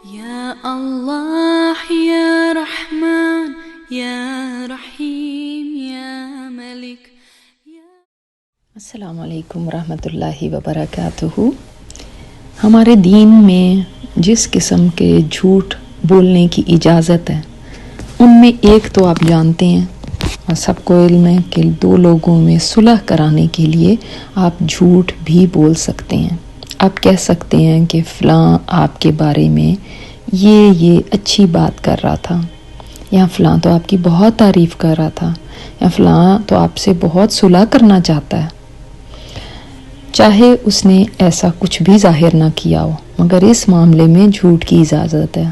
یا اللہ یا رحمان یا رحیم یا ملک. السلام علیکم ورحمۃ اللہ وبرکاتہ. ہمارے دین میں جس قسم کے جھوٹ بولنے کی اجازت ہے ان میں ایک تو آپ جانتے ہیں اور سب کو علم ہے کہ دو لوگوں میں صلح کرانے کے لیے آپ جھوٹ بھی بول سکتے ہیں. آپ کہہ سکتے ہیں کہ فلاں آپ کے بارے میں یہ اچھی بات کر رہا تھا، یا فلاں تو آپ کی بہت تعریف کر رہا تھا، یا فلاں تو آپ سے بہت صلح کرنا چاہتا ہے، چاہے اس نے ایسا کچھ بھی ظاہر نہ کیا ہو، مگر اس معاملے میں جھوٹ کی اجازت ہے.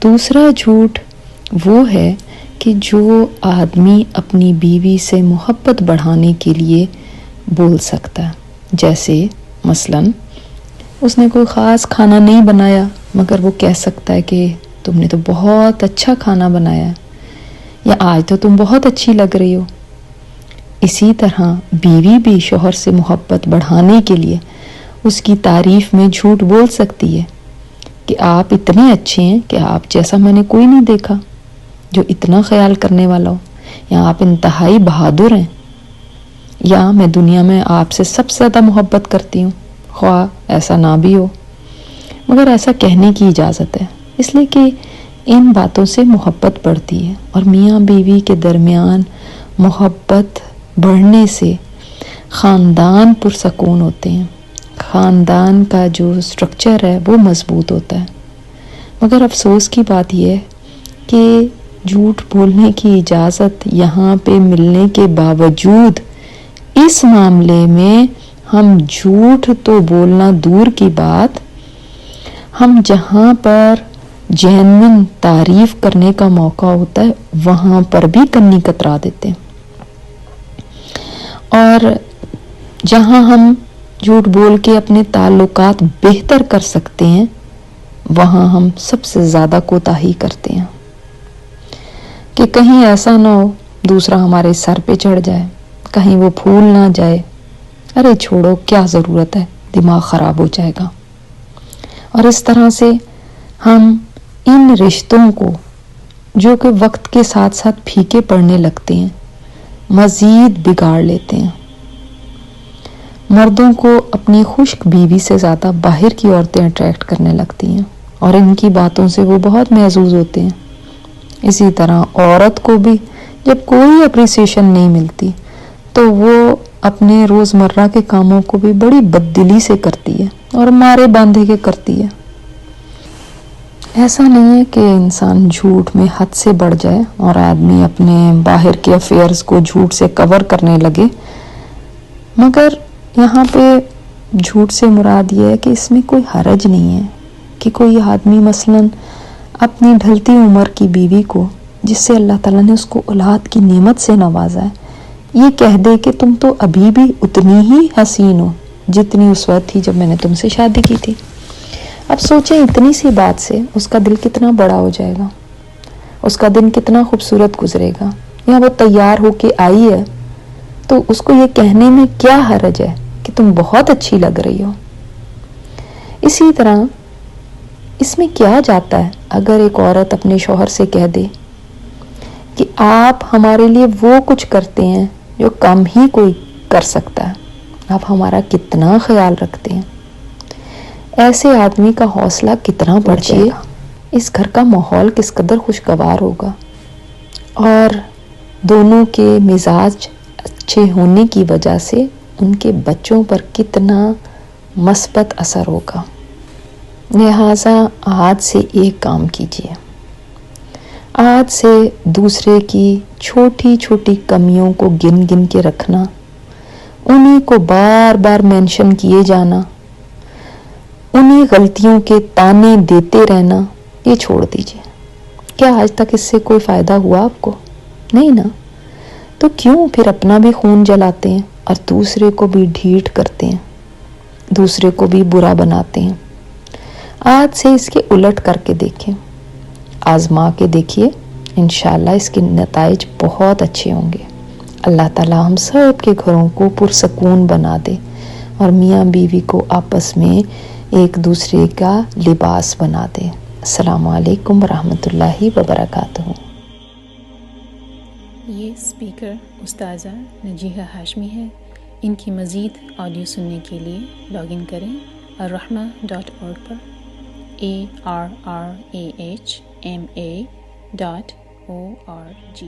دوسرا جھوٹ وہ ہے کہ جو آدمی اپنی بیوی سے محبت بڑھانے کے لیے بول سکتا ہے. جیسے مثلاً اس نے کوئی خاص کھانا نہیں بنایا مگر وہ کہہ سکتا ہے کہ تم نے تو بہت اچھا کھانا بنایا ہے، یا آج تو تم بہت اچھی لگ رہی ہو. اسی طرح بیوی بھی شوہر سے محبت بڑھانے کے لیے اس کی تعریف میں جھوٹ بول سکتی ہے کہ آپ اتنے اچھے ہیں کہ آپ جیسا میں نے کوئی نہیں دیکھا جو اتنا خیال کرنے والا ہو، یا آپ انتہائی بہادر ہیں، یا میں دنیا میں آپ سے سب سے زیادہ محبت کرتی ہوں، خواہ ایسا نہ بھی ہو. مگر ایسا کہنے کی اجازت ہے، اس لیے کہ ان باتوں سے محبت بڑھتی ہے، اور میاں بیوی کے درمیان محبت بڑھنے سے خاندان پرسکون ہوتے ہیں، خاندان کا جو سٹرکچر ہے وہ مضبوط ہوتا ہے. مگر افسوس کی بات یہ ہے کہ جھوٹ بولنے کی اجازت یہاں پہ ملنے کے باوجود اس معاملے میں ہم جھوٹ تو بولنا دور کی بات، ہم جہاں پر جینوین تعریف کرنے کا موقع ہوتا ہے وہاں پر بھی کنی کترا دیتے ہیں. اور جہاں ہم جھوٹ بول کے اپنے تعلقات بہتر کر سکتے ہیں وہاں ہم سب سے زیادہ کوتاہی کرتے ہیں کہ کہیں ایسا نہ ہو دوسرا ہمارے سر پہ چڑھ جائے، کہیں وہ پھول نہ جائے، ارے چھوڑو کیا ضرورت ہے، دماغ خراب ہو جائے گا. اور اس طرح سے ہم ان رشتوں کو جو کہ وقت کے ساتھ ساتھ پھیکے پڑنے لگتے ہیں مزید بگاڑ لیتے ہیں. مردوں کو اپنی خشک بیوی سے زیادہ باہر کی عورتیں اٹریکٹ کرنے لگتی ہیں اور ان کی باتوں سے وہ بہت محظوظ ہوتے ہیں. اسی طرح عورت کو بھی جب کوئی اپریسیشن نہیں ملتی تو وہ اپنے روزمرہ کے کاموں کو بھی بڑی بددلی سے کرتی ہے اور مارے باندھے کے کرتی ہے. ایسا نہیں ہے کہ انسان جھوٹ میں حد سے بڑھ جائے اور آدمی اپنے باہر کے افیئرز کو جھوٹ سے کور کرنے لگے، مگر یہاں پہ جھوٹ سے مراد یہ ہے کہ اس میں کوئی حرج نہیں ہے کہ کوئی آدمی مثلاً اپنی ڈھلتی عمر کی بیوی کو، جس سے اللہ تعالیٰ نے اس کو اولاد کی نعمت سے نوازا ہے، یہ کہہ دے کہ تم تو ابھی بھی اتنی ہی حسین ہو جتنی اس وقت تھی جب میں نے تم سے شادی کی تھی. اب سوچیں اتنی سی بات سے اس کا دل کتنا بڑا ہو جائے گا، اس کا دن کتنا خوبصورت گزرے گا. یا وہ تیار ہو کے آئی ہے تو اس کو یہ کہنے میں کیا حرج ہے کہ تم بہت اچھی لگ رہی ہو. اسی طرح اس میں کیا جاتا ہے اگر ایک عورت اپنے شوہر سے کہہ دے کہ آپ ہمارے لیے وہ کچھ کرتے ہیں جو کم ہی کوئی کر سکتا ہے، آپ ہمارا کتنا خیال رکھتے ہیں. ایسے آدمی کا حوصلہ کتنا بڑھ جائے گا، اس گھر کا ماحول کس قدر خوشگوار ہوگا، اور دونوں کے مزاج اچھے ہونے کی وجہ سے ان کے بچوں پر کتنا مثبت اثر ہوگا. لہٰذا آج سے ایک کام کیجیے، آج سے دوسرے کی چھوٹی چھوٹی کمیوں کو گن گن کے رکھنا، انہیں کو بار بار مینشن کیے جانا، انہیں غلطیوں کے تانے دیتے رہنا، یہ چھوڑ دیجیے. کیا آج تک اس سے کوئی فائدہ ہوا آپ کو؟ نہیں نا. تو کیوں پھر اپنا بھی خون جلاتے ہیں اور دوسرے کو بھی ڈھیٹ کرتے ہیں، دوسرے کو بھی برا بناتے ہیں. آج سے اس کے الٹ کر کے دیکھیں، آزما کے دیکھیے، انشاءاللہ اس کے نتائج بہت اچھے ہوں گے. اللہ تعالیٰ ہم سب کے گھروں کو پرسکون بنا دے اور میاں بیوی کو آپس میں ایک دوسرے کا لباس بنا دے. السلام علیکم ورحمۃ اللہ وبرکاتہ۔ یہ اسپیکر استاذہ نجیحہ ہاشمی ہے۔ ان کی مزید آڈیو سننے کے لیے لاگ ان کریں الرحمہ.org پر ARRAHMA.org۔